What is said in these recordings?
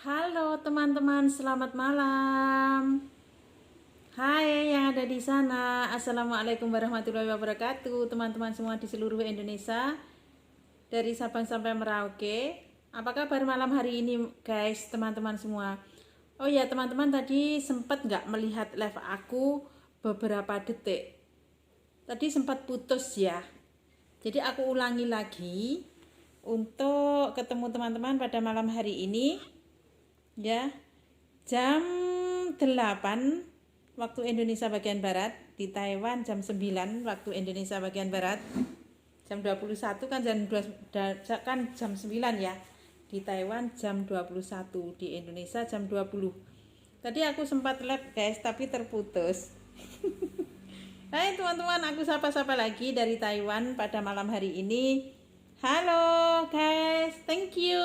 Halo teman-teman, selamat malam. Hai yang ada di sana. Assalamualaikum warahmatullahi wabarakatuh. Teman-teman semua di seluruh Indonesia, dari Sabang sampai Merauke. Apa kabar malam hari ini guys, teman-teman semua? Oh ya teman-teman, tadi sempat nggak melihat live aku beberapa detik. Tadi sempat putus ya. Jadi aku ulangi lagi untuk ketemu teman-teman pada malam hari ini ya, jam 8 waktu Indonesia bagian Barat, di Taiwan jam 9 waktu Indonesia bagian Barat, jam 21 kan jam 9 ya, di Taiwan jam 21, di Indonesia jam 20. Tadi aku sempat live guys, tapi terputus. Hai teman-teman, aku sapa-sapa lagi dari Taiwan pada malam hari ini. Halo guys, thank you.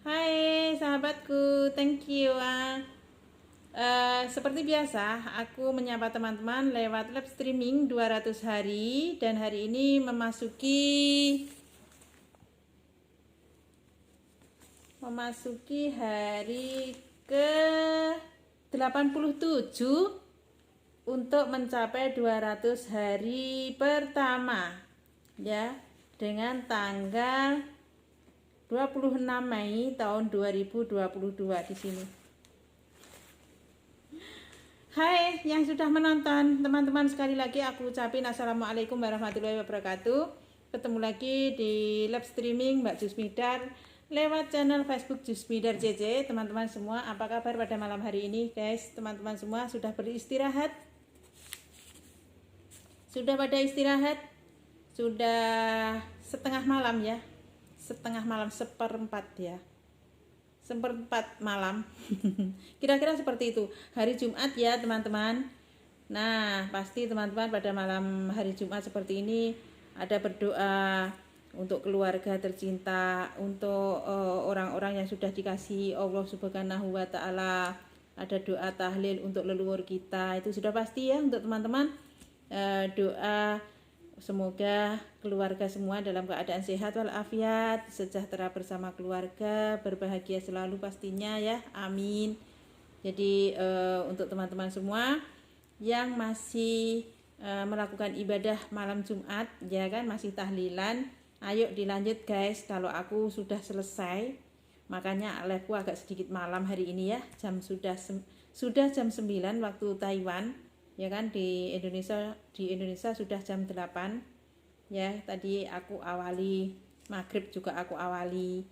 Hai sahabatku, thank you. Seperti biasa, aku menyapa teman-teman lewat live streaming 200 hari, dan hari ini memasuki hari ke 87 untuk mencapai 200 hari pertama ya, dengan tanggal 26 Mei tahun 2022 di sini. Hai yang sudah menonton, teman-teman sekali lagi aku ucapin Assalamualaikum warahmatullahi wabarakatuh. Ketemu lagi di live streaming Mbak Jusmidar lewat channel Facebook Jusmidar JJ. Teman-teman semua, apa kabar pada malam hari ini guys? Teman-teman semua sudah beristirahat? Sudah pada istirahat? Sudah setengah malam ya? Setengah malam, seperempat ya, seperempat malam. Kira-kira seperti itu hari Jumat ya teman-teman. Nah pasti teman-teman pada malam hari Jumat seperti ini ada berdoa untuk keluarga tercinta, untuk orang-orang yang sudah dikasihi Allah Subhanahu wa Ta'ala. Ada doa tahlil untuk leluhur kita, itu sudah pasti ya untuk teman-teman. Doa semoga keluarga semua dalam keadaan sehat walafiat, sejahtera bersama keluarga, berbahagia selalu pastinya ya, amin. Jadi untuk teman-teman semua yang masih melakukan ibadah malam Jumat ya kan, masih tahlilan, ayo dilanjut guys. Kalau aku sudah selesai, makanya live-ku agak sedikit malam hari ini ya, sudah jam 9 waktu Taiwan ya kan, di Indonesia sudah jam 8 ya. Tadi aku awali maghrib, juga aku awali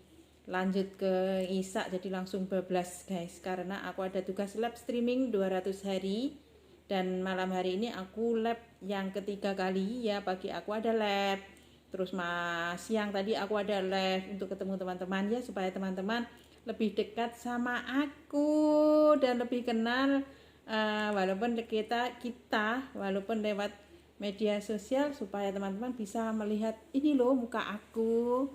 lanjut ke Isya, jadi langsung bablas guys, karena aku ada tugas live streaming 200 hari. Dan malam hari ini aku live yang ketiga kali ya. Pagi aku ada live, terus siang tadi aku ada live untuk ketemu teman-teman ya, supaya teman-teman lebih dekat sama aku dan lebih kenal. Walaupun kita walaupun lewat media sosial, supaya teman-teman bisa melihat ini loh muka aku.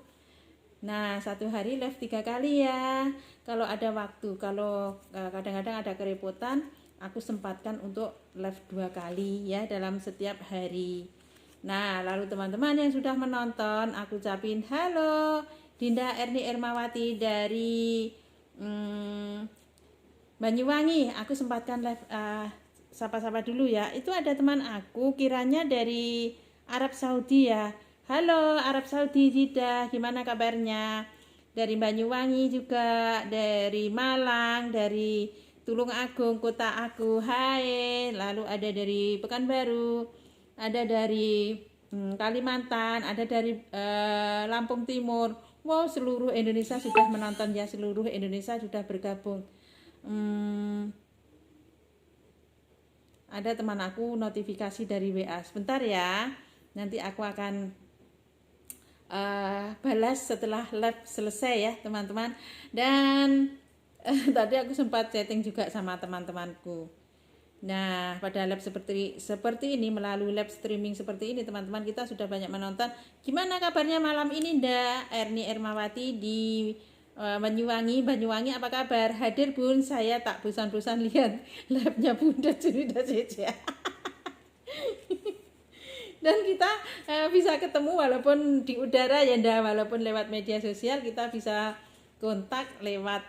Nah satu hari live 3 kali ya kalau ada waktu. Kalau kadang-kadang ada kerepotan, aku sempatkan untuk live 2 kali ya dalam setiap hari. Nah lalu teman-teman yang sudah menonton, aku ucapin halo. Dinda Erni Ermawati dari Banyuwangi, aku sempatkan live sapa-sapa dulu ya. Itu ada teman aku kiranya dari Arab Saudi ya. Halo Arab Saudi Jeddah, gimana kabarnya? Dari Banyuwangi juga, dari Malang, dari Tulung Agung kota aku. Hai. Lalu ada dari Pekanbaru, ada dari Kalimantan, ada dari Lampung Timur. Wow, seluruh Indonesia sudah menonton ya, seluruh Indonesia sudah bergabung. Ada teman aku notifikasi dari WA, sebentar ya, nanti aku akan balas setelah live selesai ya teman-teman. Dan tadi aku sempat chatting juga sama teman-temanku. Nah pada live seperti ini, melalui live streaming seperti ini teman-teman, kita sudah banyak menonton. Gimana kabarnya malam ini Nda Erni Ermawati di Banyuwangi, apa kabar? Hadir bun, saya tak bosan-bosan lihat live-nya Bunda Junida Jeja. Dan kita bisa ketemu walaupun di udara ya Nda, walaupun lewat media sosial kita bisa kontak lewat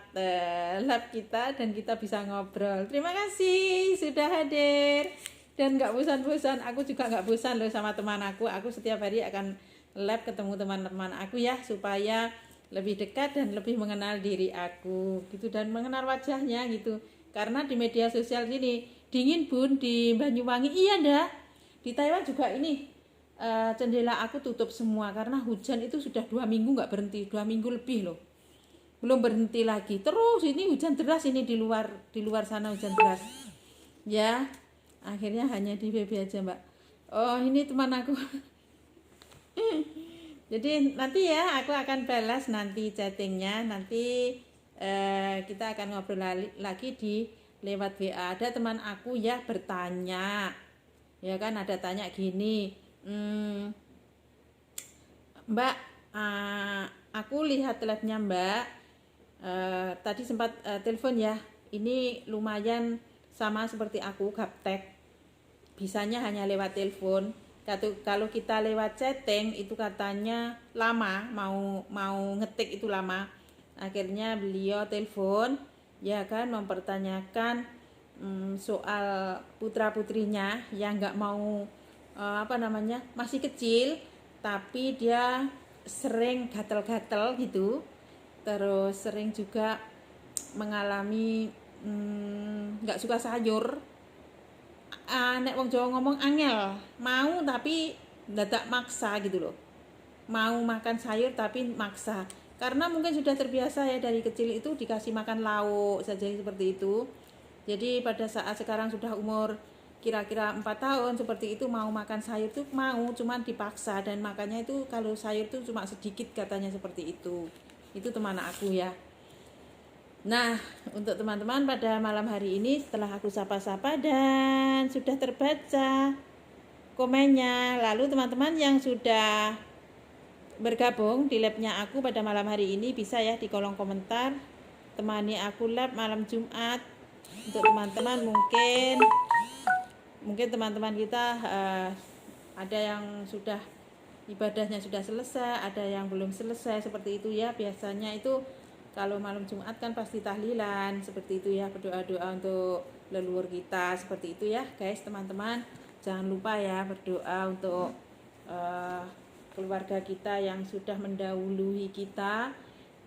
lab kita dan kita bisa ngobrol. Terima kasih sudah hadir dan nggak bosan-bosan. Aku juga nggak bosan loh sama teman aku. Aku setiap hari akan lab ketemu teman-teman aku ya, supaya lebih dekat dan lebih mengenal diri aku gitu, dan mengenal wajahnya gitu. Karena di media sosial ini dingin bun di Banyuwangi. Iya dah, di Taiwan juga ini jendela aku tutup semua karena hujan itu sudah 2 minggu nggak berhenti, 2 minggu lebih loh, belum berhenti lagi. Terus ini hujan deras, ini di luar sana hujan deras ya. Akhirnya hanya di BB aja mbak. Oh ini teman aku. Jadi nanti ya aku akan balas nanti chattingnya, nanti kita akan ngobrol lagi di lewat WA. Ada teman aku ya bertanya, ya kan, ada tanya gini, Mbak, aku lihat labnya Mbak, tadi sempat telepon ya, ini lumayan sama seperti aku gaptek, bisanya hanya lewat telepon. Kalau kita lewat chatting itu katanya lama, mau ngetik itu lama. Akhirnya beliau telepon ya kan, mempertanyakan soal putra putrinya yang nggak mau masih kecil tapi dia sering gatel-gatel gitu, terus sering juga mengalami nggak suka sayur. Nek wong Jawa ngomong angel, mau tapi dadak maksa gitu loh, mau makan sayur tapi maksa, karena mungkin sudah terbiasa ya dari kecil itu dikasih makan lauk saja seperti itu. Jadi pada saat sekarang sudah umur kira-kira 4 tahun seperti itu, mau makan sayur tuh mau, cuman dipaksa, dan makanya itu kalau sayur tuh cuma sedikit katanya seperti itu. Itu teman aku ya. Nah, untuk teman-teman pada malam hari ini setelah aku sapa-sapa dan sudah terbaca komennya, lalu teman-teman yang sudah bergabung di labnya aku pada malam hari ini bisa ya di kolom komentar, temani aku lab malam Jumat. Untuk teman-teman mungkin teman-teman kita ada yang sudah ibadahnya sudah selesai, ada yang belum selesai seperti itu ya. Biasanya itu kalau malam Jumat kan pasti tahlilan seperti itu ya, berdoa-doa untuk leluhur kita seperti itu ya guys. Teman-teman jangan lupa ya berdoa untuk keluarga kita yang sudah mendahului kita,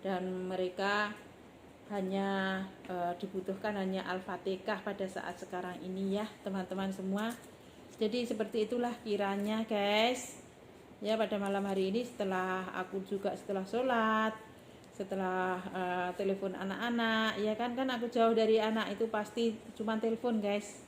dan mereka hanya dibutuhkan hanya Al-Fatihah pada saat sekarang ini ya teman-teman semua. Jadi seperti itulah kiranya guys ya, pada malam hari ini setelah aku juga setelah sholat, setelah telepon anak-anak ya kan aku jauh dari anak itu pasti cuma telepon guys.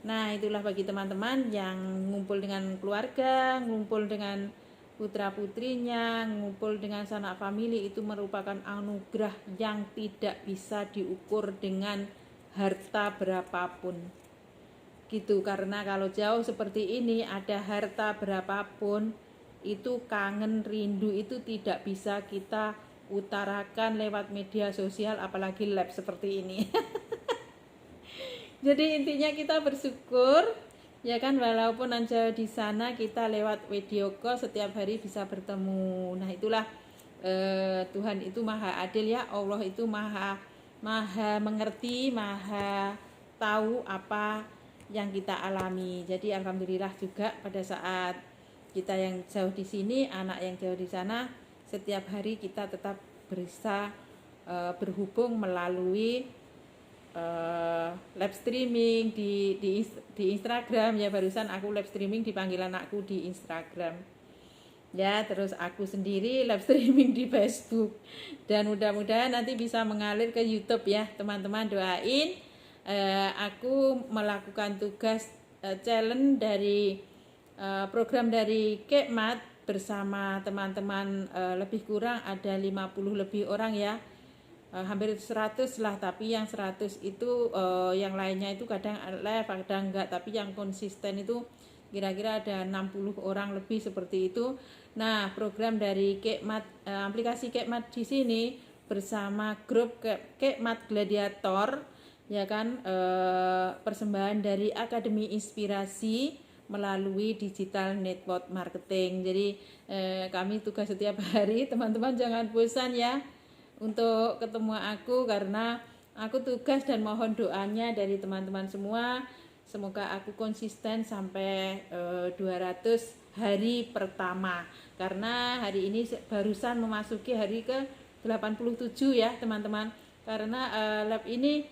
Nah itulah bagi teman-teman yang ngumpul dengan keluarga, ngumpul dengan putra putrinya, ngumpul dengan sanak famili, itu merupakan anugerah yang tidak bisa diukur dengan harta berapapun gitu. Karena kalau jauh seperti ini, ada harta berapapun itu kangen rindu itu tidak bisa kita utarakan lewat media sosial, apalagi lab seperti ini. Jadi intinya kita bersyukur ya kan, walaupun jauh di sana kita lewat video call setiap hari bisa bertemu. Nah itulah Tuhan itu maha adil ya, Allah itu maha mengerti, maha tahu apa yang kita alami. Jadi alhamdulillah juga pada saat kita yang jauh di sini, anak yang jauh di sana, setiap hari kita tetap bisa berhubung melalui live streaming di Instagram ya. Barusan aku live streaming dipanggil anakku di Instagram ya, terus aku sendiri live streaming di Facebook, dan mudah-mudahan nanti bisa mengalir ke YouTube ya teman-teman. Doain aku melakukan tugas challenge dari program dari Kekmat bersama teman-teman, lebih kurang ada 50 lebih orang ya, hampir 100 lah, tapi yang 100 itu yang lainnya itu kadang live kadang enggak, tapi yang konsisten itu kira-kira ada 60 orang lebih seperti itu. Nah program dari Kekmat, aplikasi Kekmat di sini bersama grup Kekmat Gladiator ya kan, persembahan dari Akademi Inspirasi melalui digital network marketing. Jadi kami tugas setiap hari, teman-teman jangan bosan ya untuk ketemu aku, karena aku tugas dan mohon doanya dari teman-teman semua. Semoga aku konsisten sampai 200 hari pertama, karena hari ini barusan memasuki hari ke 87 ya teman-teman. Karena lab ini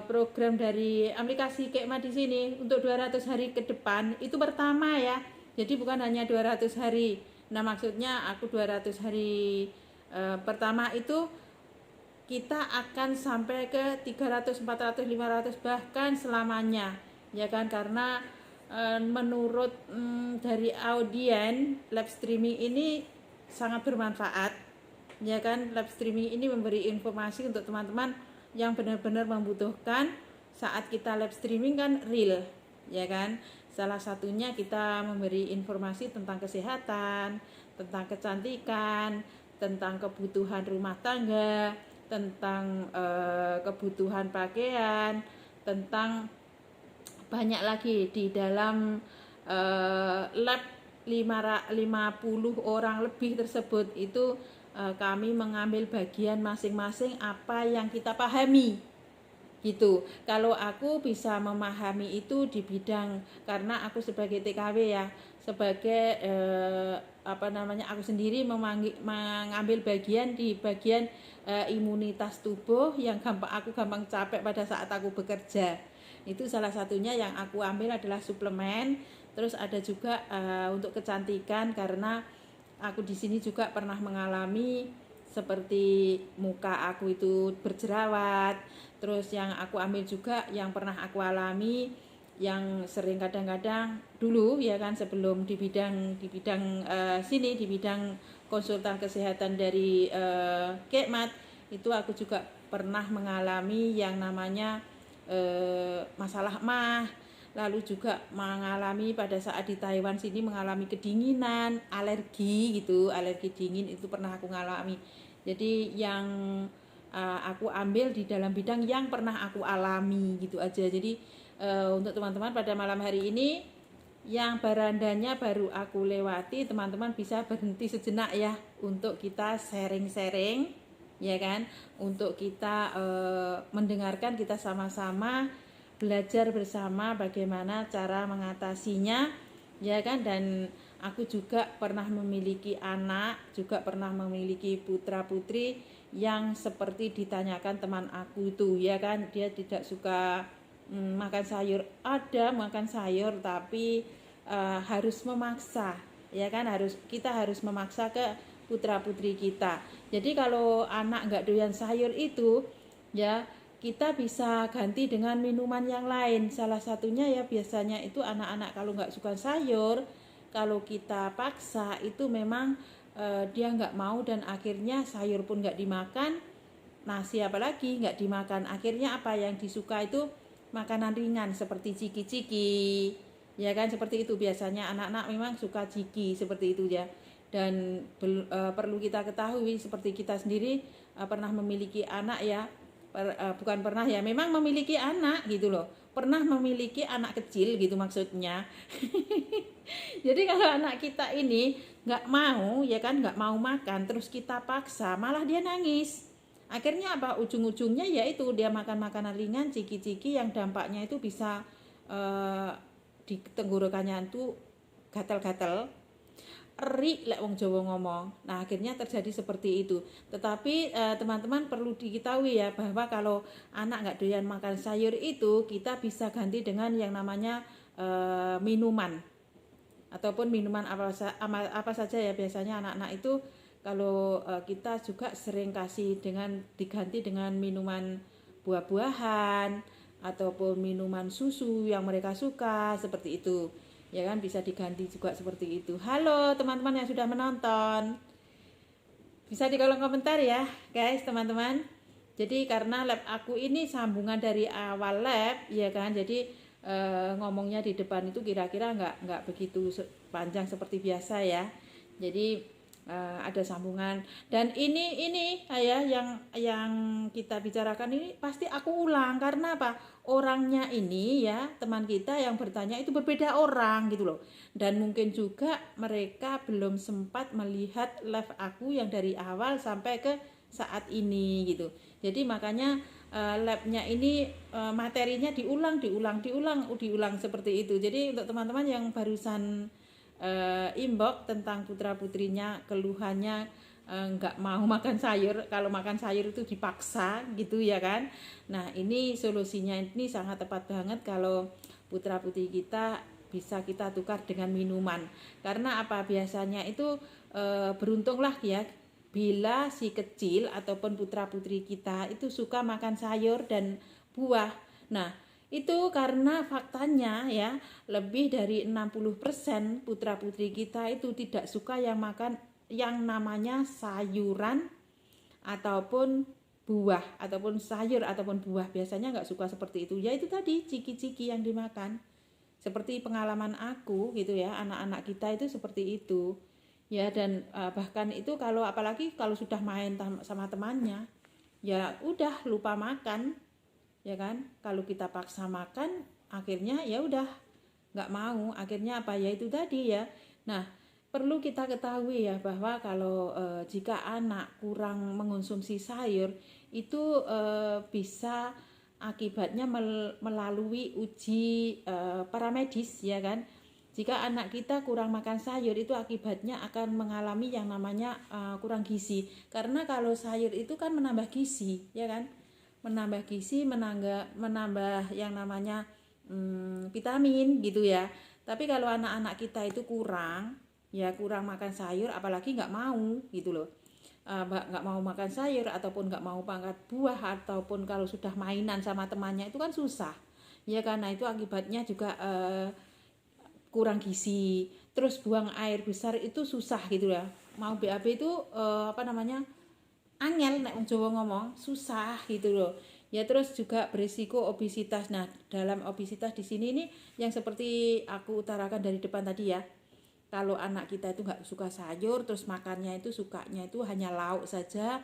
program dari aplikasi Kekma di sini untuk 200 hari ke depan itu pertama ya. Jadi bukan hanya 200 hari. Nah, maksudnya aku 200 hari pertama itu kita akan sampai ke 300, 400, 500 bahkan selamanya. Ya kan, karena menurut dari audien live streaming ini sangat bermanfaat. Ya kan, live streaming ini memberi informasi untuk teman-teman yang benar-benar membutuhkan. Saat kita live streaming kan real, ya kan. Salah satunya kita memberi informasi tentang kesehatan, tentang kecantikan, tentang kebutuhan rumah tangga, tentang kebutuhan pakaian, tentang banyak lagi. Di dalam lab 50 orang lebih tersebut itu kami mengambil bagian masing-masing apa yang kita pahami gitu. Kalau aku bisa memahami itu di bidang, karena aku sebagai TKW ya, sebagai aku sendiri mengambil bagian di bagian imunitas tubuh yang aku gampang capek pada saat aku bekerja. Itu salah satunya yang aku ambil adalah suplemen. Terus ada juga untuk kecantikan, karena aku di sini juga pernah mengalami seperti muka aku itu berjerawat. Terus yang aku ambil juga yang pernah aku alami, yang sering kadang-kadang dulu ya kan, sebelum di bidang sini di bidang konsultan kesehatan dari Kekmat, itu aku juga pernah mengalami yang namanya masalah mah. Lalu juga mengalami pada saat di Taiwan sini mengalami kedinginan, alergi gitu, alergi dingin itu pernah aku ngalami. Jadi yang aku ambil di dalam bidang yang pernah aku alami gitu aja. Jadi untuk teman-teman pada malam hari ini yang barandanya baru aku lewati, teman-teman bisa berhenti sejenak ya untuk kita sharing-sharing, ya kan, untuk kita mendengarkan, kita sama-sama belajar bersama bagaimana cara mengatasinya, ya kan. Dan aku juga pernah memiliki anak, juga pernah memiliki putra-putri yang seperti ditanyakan teman aku itu, ya kan, dia tidak suka makan sayur. Ada makan sayur tapi harus memaksa, ya kan, kita harus memaksa ke putra-putri kita. Jadi kalau anak nggak doyan sayur itu ya, kita bisa ganti dengan minuman yang lain. Salah satunya ya biasanya itu anak-anak kalau nggak suka sayur, kalau kita paksa itu memang dia nggak mau, dan akhirnya sayur pun nggak dimakan, nasi apalagi nggak dimakan. Akhirnya apa yang disuka itu makanan ringan seperti ciki-ciki, ya kan, seperti itu. Biasanya anak-anak memang suka ciki seperti itu ya. Dan perlu kita ketahui, seperti kita sendiri pernah memiliki anak ya, bukan pernah ya, memang memiliki anak gitu loh, pernah memiliki anak kecil gitu maksudnya. Jadi kalau anak kita ini nggak mau, ya kan, nggak mau makan, terus kita paksa, malah dia nangis. Akhirnya apa, ujung-ujungnya yaitu dia makan makanan ringan, ciki-ciki, yang dampaknya itu bisa di tenggorokannya itu gatal-gatal, eri lek wong Jawa ngomong. Nah, akhirnya terjadi seperti itu. Tetapi teman-teman perlu diketahui ya, bahwa kalau anak nggak doyan makan sayur itu, kita bisa ganti dengan yang namanya minuman, ataupun minuman apa saja ya. Biasanya anak-anak itu kalau kita juga sering kasih diganti dengan minuman buah-buahan ataupun minuman susu yang mereka suka, seperti itu. Ya kan, bisa diganti juga seperti itu. Halo teman-teman yang sudah menonton, bisa di kolom komentar ya guys, teman-teman. Jadi karena lab aku ini sambungan dari awal lab, ya kan, jadi ngomongnya di depan itu kira-kira nggak begitu panjang seperti biasa ya. Jadi ada sambungan, dan ini ya yang kita bicarakan ini pasti aku ulang, karena apa, orangnya ini ya, teman kita yang bertanya itu berbeda orang gitu loh. Dan mungkin juga mereka belum sempat melihat live aku yang dari awal sampai ke saat ini gitu. Jadi makanya labnya ini materinya diulang seperti itu. Jadi untuk teman-teman yang barusan inbox tentang putra putrinya keluhannya nggak mau makan sayur, kalau makan sayur itu dipaksa gitu ya kan. Nah ini solusinya ini sangat tepat banget kalau putra putri kita bisa kita tukar dengan minuman. Karena apa, biasanya itu beruntunglah ya bila si kecil ataupun putra putri kita itu suka makan sayur dan buah. Nah itu karena faktanya ya lebih dari 60% putra putri kita itu tidak suka yang makan yang namanya sayuran ataupun buah, ataupun sayur ataupun buah, biasanya nggak suka seperti itu. Ya itu tadi ciki-ciki yang dimakan. Seperti pengalaman aku gitu ya, anak-anak kita itu seperti itu. Ya dan bahkan itu kalau apalagi kalau sudah main sama temannya, ya udah lupa makan. Ya kan? Kalau kita paksa makan, akhirnya ya udah nggak mau. Akhirnya apa ya itu tadi ya. Nah, perlu kita ketahui ya bahwa kalau jika anak kurang mengonsumsi sayur itu bisa akibatnya melalui uji paramedis ya kan. Jika anak kita kurang makan sayur itu akibatnya akan mengalami yang namanya kurang gizi. Karena kalau sayur itu kan menambah gizi ya kan. Menambah gizi, menambah yang namanya vitamin gitu ya. Tapi kalau anak-anak kita itu kurang makan sayur, apalagi nggak mau gitu loh, nggak mau makan sayur ataupun nggak mau makan buah, ataupun kalau sudah mainan sama temannya itu kan susah ya, karena itu akibatnya juga kurang gizi. Terus buang air besar itu susah gitu ya, mau BAB itu angel nek wong Jawa ngomong susah gitu loh ya. Terus juga berisiko obesitas. Nah dalam obesitas di sini nih yang seperti aku utarakan dari depan tadi ya, kalau anak kita itu nggak suka sayur, terus makannya itu sukanya itu hanya lauk saja.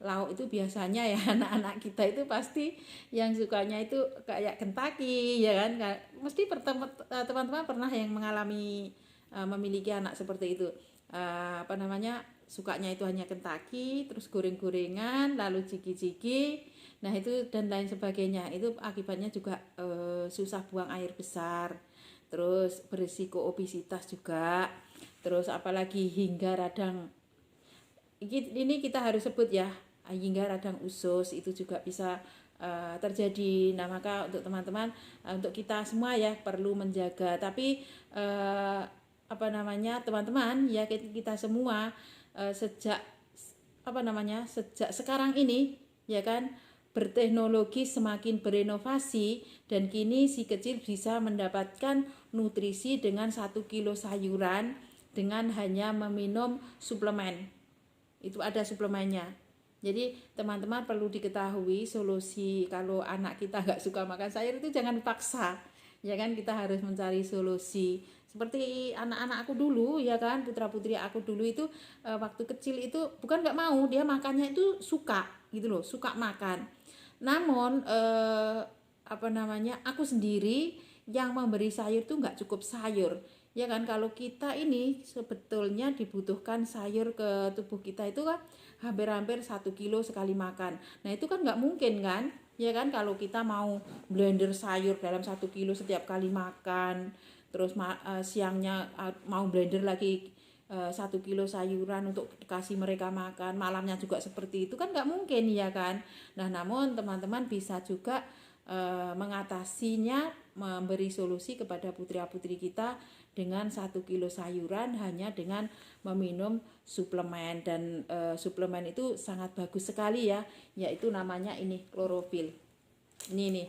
Lauk itu biasanya ya anak-anak kita itu pasti yang sukanya itu kayak Kentucky ya kan. Mesti teman-teman pernah yang mengalami memiliki anak seperti itu, sukanya itu hanya Kentucky, terus goreng-gorengan, lalu ciki-ciki, nah itu dan lain sebagainya. Itu akibatnya juga susah buang air besar, terus berisiko obesitas juga. Terus apalagi hingga radang, ini kita harus sebut ya, hingga radang usus itu juga bisa terjadi. Nah maka untuk teman-teman, untuk kita semua ya perlu menjaga. Tapi teman-teman ya, kita semua sejak sekarang ini ya kan, berteknologi semakin berinovasi, dan kini si kecil bisa mendapatkan nutrisi dengan 1 kilo sayuran dengan hanya meminum suplemen. Itu ada suplemennya. Jadi teman-teman perlu diketahui solusi kalau anak kita nggak suka makan sayur itu jangan dipaksa ya kan, kita harus mencari solusi. Seperti anak-anak aku dulu ya kan, putra putri aku dulu itu waktu kecil itu bukan nggak mau, dia makannya itu suka gitu loh, suka makan. Namun aku sendiri yang memberi sayur tuh nggak cukup sayur ya kan. Kalau kita ini sebetulnya dibutuhkan sayur ke tubuh kita itu kan hampir-hampir 1 kilo sekali makan. Nah itu kan nggak mungkin kan ya kan, kalau kita mau blender sayur dalam 1 kilo setiap kali makan, terus siangnya mau blender lagi 1 kilo sayuran untuk kasih mereka makan, malamnya juga seperti itu kan nggak mungkin ya kan. Nah namun teman-teman bisa juga mengatasinya, memberi solusi kepada putra-putri kita dengan 1 kilo sayuran hanya dengan meminum suplemen. Dan suplemen itu sangat bagus sekali ya, yaitu namanya ini klorofil. Ini nih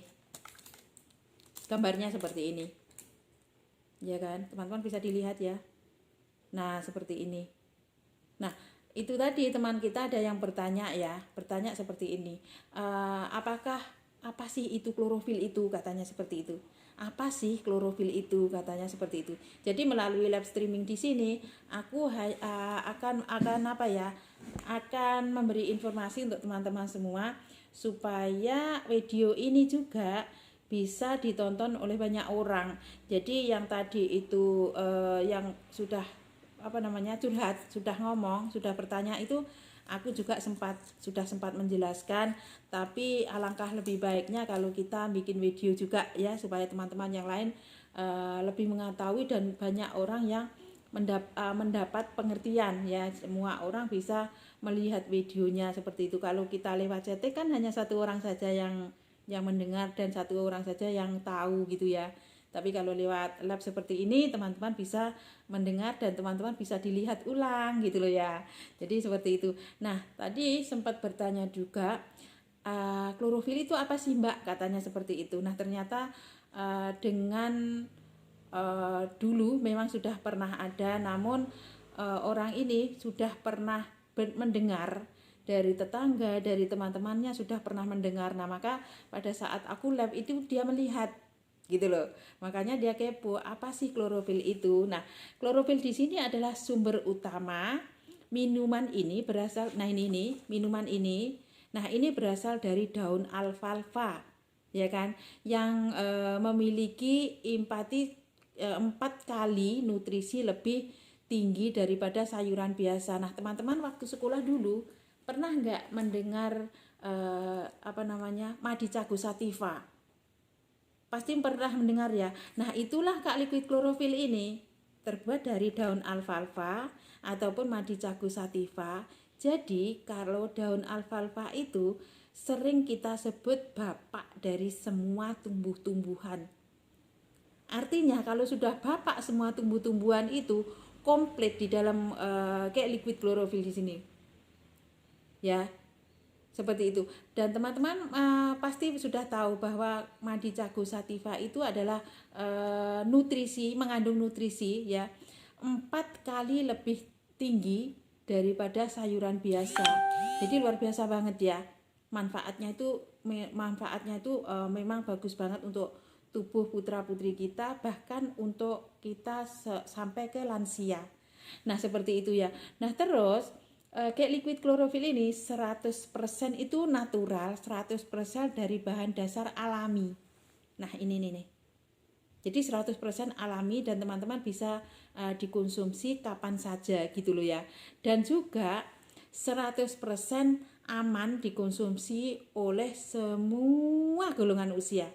gambarnya seperti ini ya kan, teman-teman bisa dilihat ya. Nah seperti ini. Nah itu tadi teman kita ada yang bertanya seperti ini, apa sih itu klorofil itu, katanya seperti itu. Apa sih klorofil itu, katanya seperti itu. Jadi melalui live streaming di sini aku akan memberi informasi untuk teman-teman semua supaya video ini juga bisa ditonton oleh banyak orang. Jadi yang tadi itu yang sudah curhat, sudah ngomong, sudah bertanya itu aku juga sudah sempat menjelaskan, tapi alangkah lebih baiknya kalau kita bikin video juga ya, supaya teman-teman yang lain lebih mengetahui dan banyak orang yang mendapat pengertian ya. Semua orang bisa melihat videonya seperti itu. Kalau kita lewat chatting kan hanya satu orang saja yang mendengar dan satu orang saja yang tahu gitu ya. Tapi kalau lewat live seperti ini, teman-teman bisa mendengar dan teman-teman bisa dilihat ulang gitu loh ya. Jadi seperti itu. Nah, tadi sempat bertanya juga, klorofil itu apa sih Mbak? Katanya seperti itu. Nah, ternyata dengan dulu memang sudah pernah ada, namun orang ini sudah pernah mendengar dari tetangga, dari teman-temannya sudah pernah mendengar. Nah, maka pada saat aku live itu dia melihat gitu loh. Makanya dia kepo, apa sih klorofil itu? Nah, klorofil di sini adalah sumber utama. Minuman ini berasal, nah ini minuman ini. Nah, ini berasal dari daun alfalfa, ya kan? Yang memiliki 4 kali nutrisi lebih tinggi daripada sayuran biasa. Nah, teman-teman waktu sekolah dulu pernah nggak mendengar madi cago sativa? Pasti pernah mendengar ya. Nah, itulah Kak liquid klorofil ini terbuat dari daun alfalfa ataupun madi cago sativa. Jadi, kalau daun alfalfa itu sering kita sebut bapak dari semua tumbuh-tumbuhan. Artinya, kalau sudah bapak semua tumbuh-tumbuhan itu komplit di dalam kayak liquid klorofil di sini. Ya. Seperti itu. Dan teman-teman pasti sudah tahu bahwa madi cago sativa itu adalah mengandung nutrisi ya 4 kali lebih tinggi daripada sayuran biasa. Jadi luar biasa banget ya. Manfaatnya itu memang bagus banget untuk tubuh putra-putri kita, bahkan untuk kita sampai ke lansia. Nah, seperti itu ya. Nah, terus kayak liquid klorofil ini 100% itu natural, 100% dari bahan dasar alami. Nah, ini nih. Jadi 100% alami dan teman-teman bisa dikonsumsi kapan saja gitu loh ya. Dan juga 100% aman dikonsumsi oleh semua golongan usia.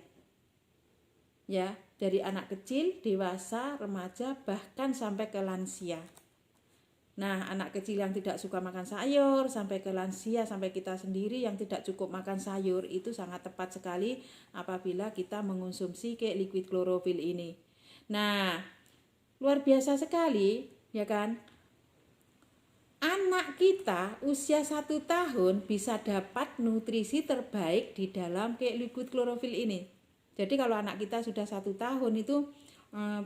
Ya, dari anak kecil, dewasa, remaja, bahkan sampai ke lansia. Nah, anak kecil yang tidak suka makan sayur, sampai ke lansia, sampai kita sendiri yang tidak cukup makan sayur, itu sangat tepat sekali apabila kita mengonsumsi kayak liquid klorofil ini. Nah, luar biasa sekali, ya kan? Anak kita usia 1 tahun bisa dapat nutrisi terbaik di dalam kayak liquid klorofil ini. Jadi kalau anak kita sudah 1 tahun itu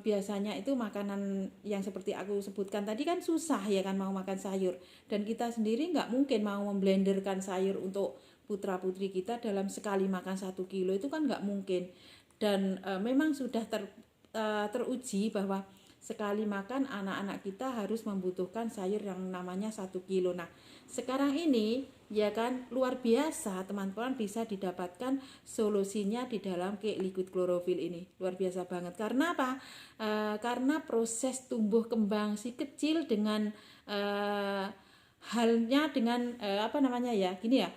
biasanya itu makanan yang seperti aku sebutkan tadi kan susah ya kan, mau makan sayur, dan kita sendiri nggak mungkin mau memblenderkan sayur untuk putra putri kita dalam sekali makan 1 kilo, itu kan nggak mungkin. Dan memang sudah teruji bahwa sekali makan anak-anak kita harus membutuhkan sayur yang namanya 1 kilo. Nah, sekarang ini ya kan luar biasa, teman-teman bisa didapatkan solusinya di dalam kayak liquid klorofil ini. Luar biasa banget. Karena apa? Karena proses tumbuh kembang si kecil dengan halnya dengan gini ya.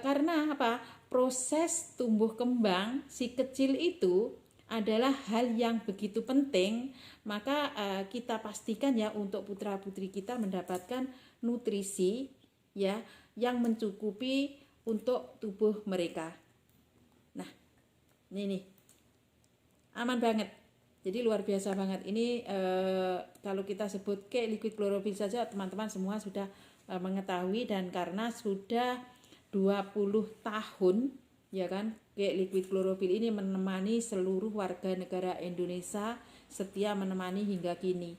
Karena apa? Proses tumbuh kembang si kecil itu adalah hal yang begitu penting, maka kita pastikan ya untuk putra-putri kita mendapatkan nutrisi ya yang mencukupi untuk tubuh mereka. Nah, ini nih aman banget. Jadi luar biasa banget. Ini kalau kita sebut kayak liquid klorofil saja teman-teman semua sudah mengetahui, dan karena sudah 20 tahun ya kan kayak liquid klorofil ini menemani seluruh warga negara Indonesia, setia menemani hingga kini.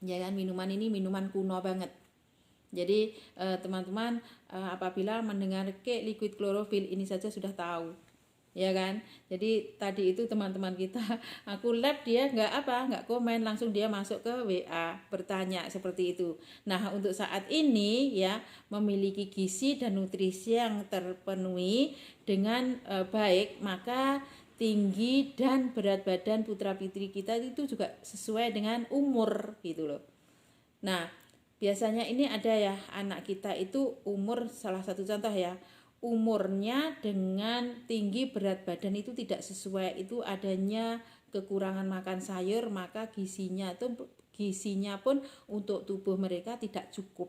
Ya kan, minuman ini minuman kuno banget. Jadi teman-teman apabila mendengar kayak liquid klorofil ini saja sudah tahu. Ya kan, jadi tadi itu teman-teman kita aku live dia nggak komen, langsung dia masuk ke WA bertanya seperti itu. Nah, untuk saat ini ya memiliki gizi dan nutrisi yang terpenuhi dengan baik, maka tinggi dan berat badan putra putri kita itu juga sesuai dengan umur gitu loh. Nah, Biasanya ini ada ya, anak kita itu umur, salah satu contoh ya, umurnya dengan tinggi berat badan itu tidak sesuai, itu adanya kekurangan makan sayur, maka gizinya pun untuk tubuh mereka tidak cukup.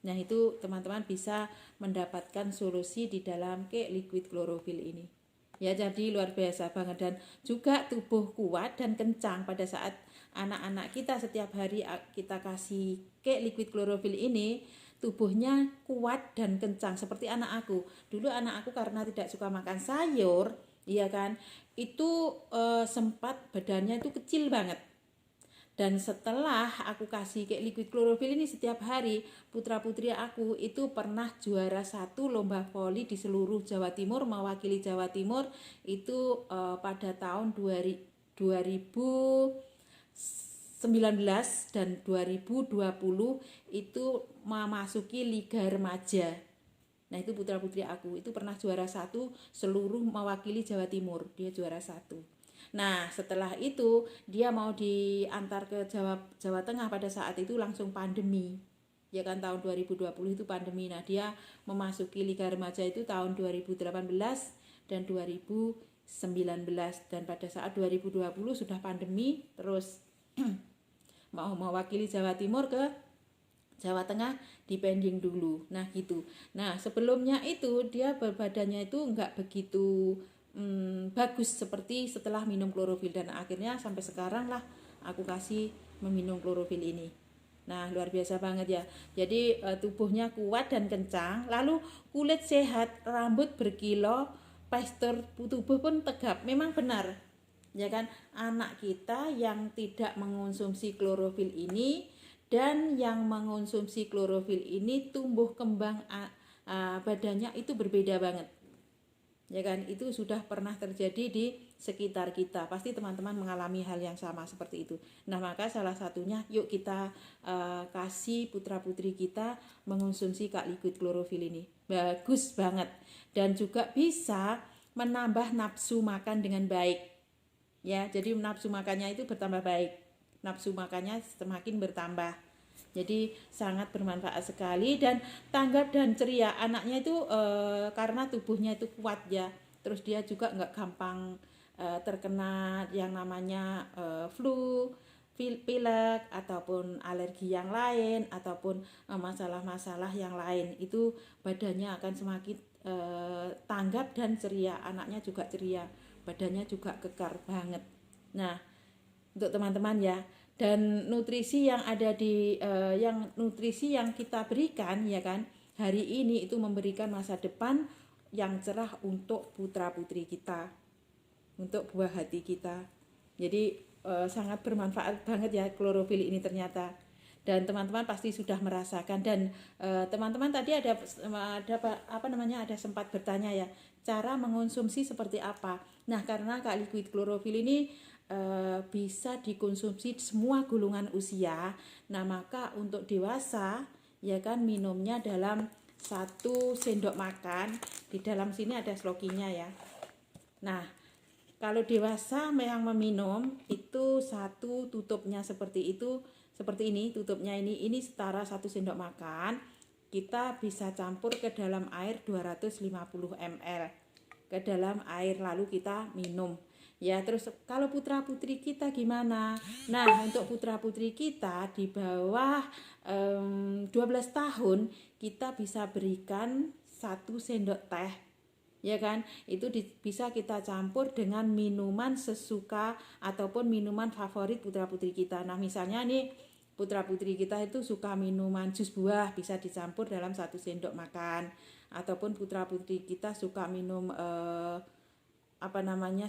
Nah, itu teman-teman bisa mendapatkan solusi di dalam liquid chlorophyll ini. Ya, jadi luar biasa banget, dan juga tubuh kuat dan kencang pada saat anak-anak kita setiap hari kita kasih liquid chlorophyll ini, tubuhnya kuat dan kencang seperti anak aku. Dulu anak aku karena tidak suka makan sayur, iya kan, itu sempat badannya itu kecil banget. Dan setelah aku kasih liquid chlorophyll ini setiap hari, putra-putri aku itu pernah juara 1 lomba voli di seluruh Jawa Timur, mewakili Jawa Timur itu pada tahun 2019 dan 2020 itu memasuki Liga Remaja. Nah, itu putra-putri aku itu pernah juara 1 seluruh mewakili Jawa Timur, dia juara 1. Nah, setelah itu dia mau diantar ke Jawa Tengah, pada saat itu langsung pandemi. Ya kan, tahun 2020 itu pandemi. Nah, dia memasuki Liga Remaja itu tahun 2018 dan 2019, dan pada saat 2020 sudah pandemi, terus mau mewakili Jawa Timur ke Jawa Tengah, dipending dulu. Nah, gitu. Nah, sebelumnya itu dia badannya itu enggak begitu bagus seperti setelah minum klorofil, dan akhirnya sampai sekarang lah aku kasih meminum klorofil ini. Nah, luar biasa banget ya. Jadi tubuhnya kuat dan kencang, lalu kulit sehat, rambut berkilau, postur tubuh pun tegap. Memang benar, ya kan, anak kita yang tidak mengonsumsi klorofil ini dan yang mengonsumsi klorofil ini tumbuh kembang badannya itu berbeda banget. Ya kan, itu sudah pernah terjadi di sekitar kita, pasti teman-teman mengalami hal yang sama seperti itu. Nah, maka salah satunya yuk kita kasih putra-putri kita mengonsumsi liquid chlorophyll ini, bagus banget, dan juga bisa menambah nafsu makan dengan baik ya. Jadi nafsu makannya itu bertambah baik, nafsu makannya semakin bertambah. Jadi sangat bermanfaat sekali, dan tanggap dan ceria anaknya itu karena tubuhnya itu kuat ya. Terus dia juga nggak gampang terkena yang namanya flu, pilek ataupun alergi yang lain, ataupun masalah-masalah yang lain. Itu badannya akan semakin tanggap dan ceria, anaknya juga ceria, badannya juga kekar banget. Nah, untuk teman-teman ya, dan nutrisi yang ada di nutrisi yang kita berikan ya kan hari ini itu memberikan masa depan yang cerah untuk putra-putri kita, untuk buah hati kita. Jadi sangat bermanfaat banget ya klorofil ini ternyata, dan teman-teman pasti sudah merasakan. Dan teman-teman tadi ada sempat bertanya ya, cara mengonsumsi seperti apa. Nah, karena liquid klorofil ini bisa dikonsumsi semua golongan usia. Nah, maka untuk dewasa ya kan minumnya dalam 1 sendok makan. Di dalam sini ada slokinya ya. Nah, kalau dewasa yang meminum itu 1 tutupnya seperti itu, seperti ini tutupnya, ini setara 1 sendok makan. Kita bisa campur ke dalam air 250 ml, ke dalam air, lalu kita minum. Ya, terus kalau putra-putri kita gimana? Nah, untuk putra-putri kita di bawah 12 tahun, kita bisa berikan 1 sendok teh. Ya kan? Itu bisa kita campur dengan minuman sesuka ataupun minuman favorit putra-putri kita. Nah, misalnya nih putra-putri kita itu suka minuman jus buah, bisa dicampur dalam 1 sendok makan. Ataupun putra-putri kita suka minum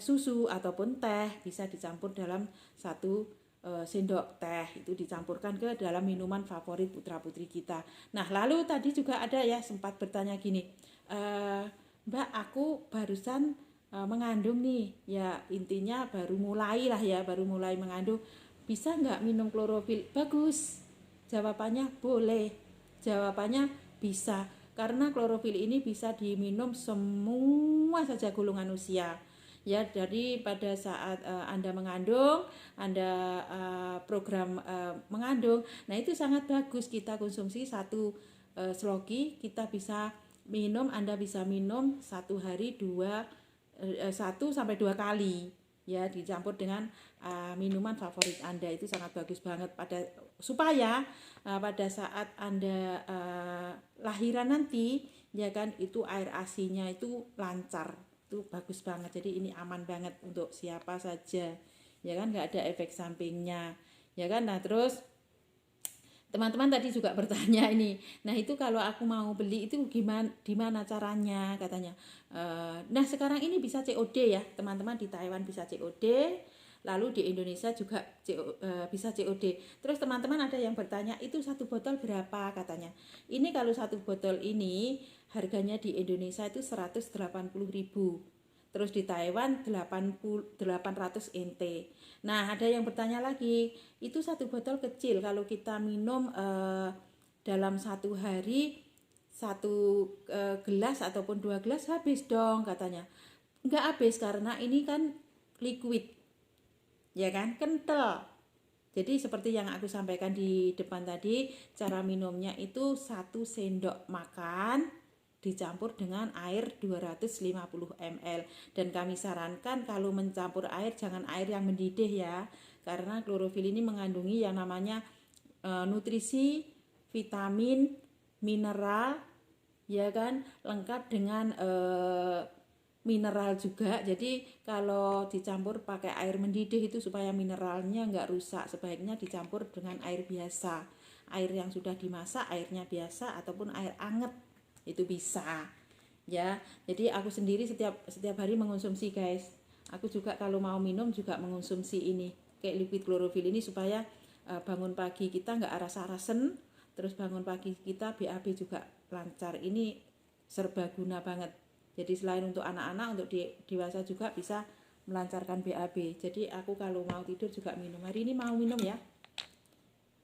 susu ataupun teh, bisa dicampur dalam 1 sendok teh, itu dicampurkan ke dalam minuman favorit putra-putri kita. Nah, lalu tadi juga ada ya sempat bertanya gini, Mbak, aku barusan mengandung nih, ya intinya baru mulai mengandung, bisa nggak minum klorofil? Bagus, jawabannya boleh, jawabannya bisa, karena klorofil ini bisa diminum semua saja golongan usia. ya. Jadi pada saat Anda mengandung, Anda program mengandung, nah itu sangat bagus kita konsumsi satu sloki. Kita bisa minum, Anda bisa minum satu hari 1 sampai 2 kali ya, dicampur dengan minuman favorit Anda. Itu sangat bagus banget supaya pada saat Anda lahiran nanti ya kan, itu air ASI-nya itu lancar, itu bagus banget. Jadi ini aman banget untuk siapa saja ya kan, nggak ada efek sampingnya ya kan. Nah terus teman-teman tadi juga bertanya ini, nah itu kalau aku mau beli itu gimana caranya katanya. Nah sekarang ini bisa COD ya teman-teman, di Taiwan bisa COD, lalu di Indonesia juga bisa COD. Terus teman-teman ada yang bertanya itu satu botol berapa katanya. Ini kalau satu botol ini harganya di Indonesia itu 180.000, terus di Taiwan 800 NT. Nah ada yang bertanya lagi, itu satu botol kecil kalau kita minum dalam satu hari satu gelas ataupun 2 gelas habis dong katanya. Enggak habis karena ini kan liquid ya kan, kental. Jadi seperti yang aku sampaikan di depan tadi, cara minumnya itu 1 sendok makan dicampur dengan air 250 ml. Dan kami sarankan kalau mencampur air jangan air yang mendidih ya, karena klorofil ini mengandungi yang namanya nutrisi, vitamin, mineral ya kan, lengkap dengan mineral juga. Jadi kalau dicampur pakai air mendidih itu supaya mineralnya nggak rusak, sebaiknya dicampur dengan air biasa, air yang sudah dimasak, airnya biasa ataupun air anget itu bisa ya. Jadi aku sendiri setiap hari mengonsumsi guys. Aku juga kalau mau minum juga mengonsumsi ini kayak liquid klorofil ini supaya bangun pagi kita nggak rasa-rasen, terus bangun pagi kita BAB juga lancar. Ini serbaguna banget. Jadi selain untuk anak-anak, untuk dewasa juga bisa melancarkan BAB. Jadi aku kalau mau tidur juga minum. Hari ini mau minum ya.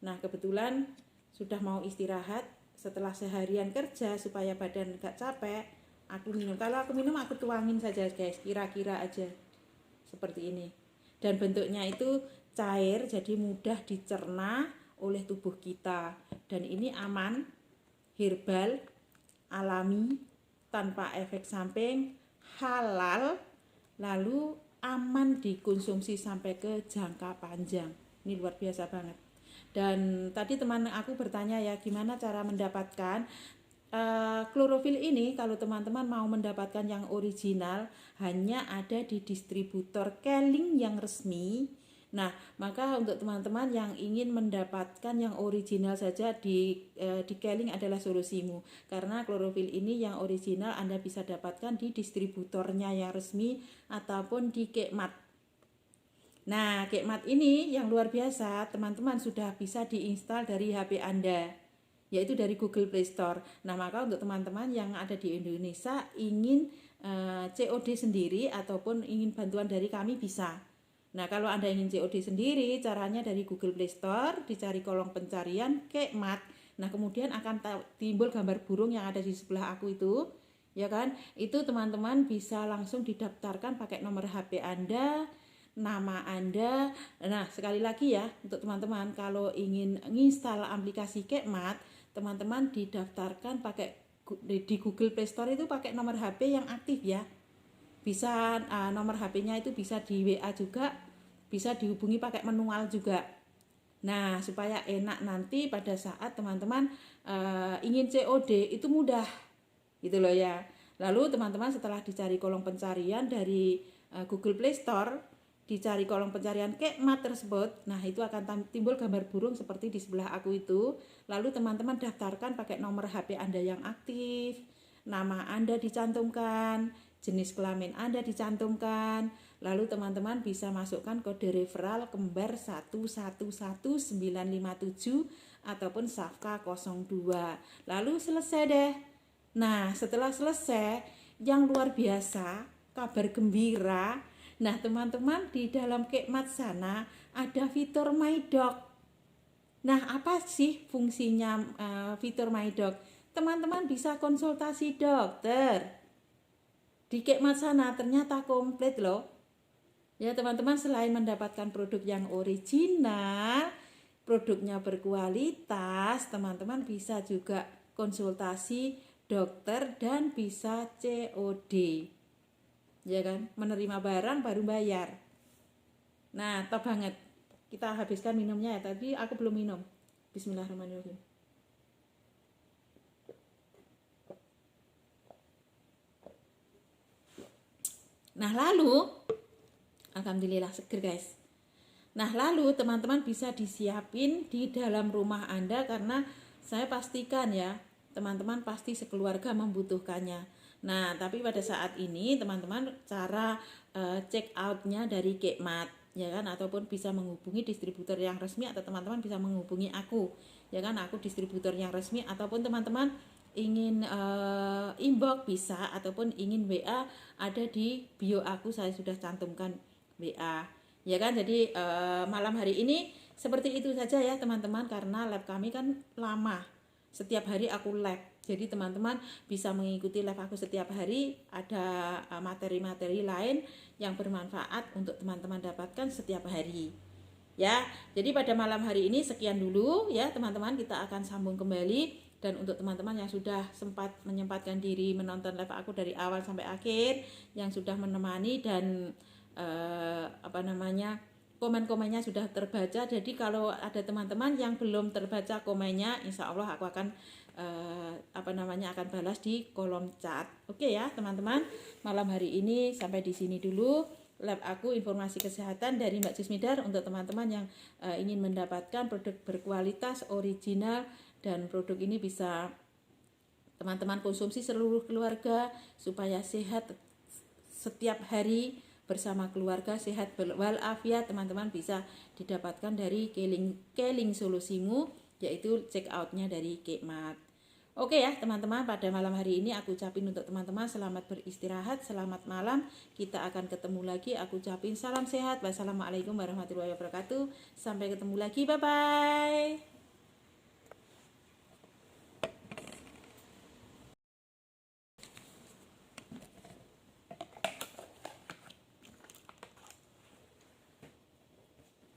Nah kebetulan sudah mau istirahat setelah seharian kerja supaya badan gak capek, aku minum. Kalau aku minum aku tuangin saja guys, kira-kira aja seperti ini. Dan bentuknya itu cair, jadi mudah dicerna oleh tubuh kita. Dan ini aman, herbal, alami, tanpa efek samping, halal, lalu aman dikonsumsi sampai ke jangka panjang. Ini luar biasa banget. Dan tadi teman aku bertanya ya, gimana cara mendapatkan klorofil ini. Kalau teman-teman mau mendapatkan yang original, hanya ada di distributor Keling yang resmi. Nah, maka untuk teman-teman yang ingin mendapatkan yang original saja, di Keling adalah solusimu. Karena klorofil ini yang original Anda bisa dapatkan di distributornya yang resmi ataupun di Kekmat. Nah, Kekmat ini yang luar biasa, teman-teman sudah bisa diinstal dari HP Anda, yaitu dari Google Play Store. Nah, maka untuk teman-teman yang ada di Indonesia ingin COD sendiri ataupun ingin bantuan dari kami bisa. Nah, kalau Anda ingin COD sendiri, caranya dari Google Play Store, dicari kolom pencarian Kekmat. Nah, kemudian akan timbul gambar burung yang ada di sebelah aku itu, ya kan? Itu teman-teman bisa langsung didaftarkan pakai nomor HP Anda, nama Anda. Nah sekali lagi ya untuk teman-teman kalau ingin menginstal aplikasi Kekmat, teman-teman didaftarkan pakai di Google Play Store itu pakai nomor HP yang aktif ya. Bisa nomor HP-nya itu bisa di WA juga, bisa dihubungi pakai manual juga. Nah supaya enak nanti pada saat teman-teman ingin COD itu mudah gitu loh ya. Lalu teman-teman setelah dicari kolom pencarian dari Google Play Store, dicari kolom pencarian Kekmat tersebut, nah itu akan timbul gambar burung seperti di sebelah aku itu. Lalu teman-teman daftarkan pakai nomor HP Anda yang aktif, nama Anda dicantumkan, jenis kelamin Anda dicantumkan, lalu teman-teman bisa masukkan kode referral kembar 111957 ataupun Safka 02. Lalu selesai deh. Nah setelah selesai, yang luar biasa, kabar gembira. Nah teman-teman di dalam Kekmat sana ada fitur My Doc. Nah apa sih fungsinya fitur My Doc? Teman-teman bisa konsultasi dokter. di Kekmat sana ternyata komplit loh. Ya teman-teman, selain mendapatkan produk yang original, produknya berkualitas, teman-teman bisa juga konsultasi dokter dan bisa COD. Ya kan, menerima barang baru bayar. Nah, top banget. Kita habiskan minumnya ya. Tadi aku belum minum. Bismillahirrahmanirrahim. Nah, lalu alhamdulillah seger guys. Nah, lalu teman-teman bisa disiapin di dalam rumah Anda karena saya pastikan ya, teman-teman pasti sekeluarga membutuhkannya. Nah, tapi pada saat ini teman-teman cara check out-nya dari Kekmat ya kan, ataupun bisa menghubungi distributor yang resmi, atau teman-teman bisa menghubungi aku ya kan, aku distributor yang resmi, ataupun teman-teman ingin inbox bisa, ataupun ingin WA, ada di bio aku saya sudah cantumkan WA ya kan. Jadi malam hari ini seperti itu saja ya teman-teman, karena lab kami kan lama, setiap hari aku lab, jadi teman-teman bisa mengikuti live aku setiap hari. Ada materi-materi lain yang bermanfaat untuk teman-teman dapatkan setiap hari ya. Jadi pada malam hari ini sekian dulu ya teman-teman, kita akan sambung kembali. Dan untuk teman-teman yang sudah sempat menyempatkan diri menonton live aku dari awal sampai akhir, yang sudah menemani dan komen-komennya sudah terbaca. Jadi kalau ada teman-teman yang belum terbaca komennya, insya Allah aku akan akan balas di kolom chat. Oke ya teman-teman, malam hari ini sampai di sini dulu lab aku informasi kesehatan dari Mbak Jusmidar untuk teman-teman yang ingin mendapatkan produk berkualitas original, dan produk ini bisa teman-teman konsumsi seluruh keluarga supaya sehat setiap hari bersama keluarga, sehat walafiat. Teman-teman bisa didapatkan dari Keling Solusimu, yaitu check outnya dari Kekmat. Oke ya teman-teman, pada malam hari ini aku ucapin untuk teman-teman selamat beristirahat, selamat malam. Kita akan ketemu lagi. Aku ucapin salam sehat. Wassalamualaikum warahmatullahi wabarakatuh. Sampai ketemu lagi, bye bye.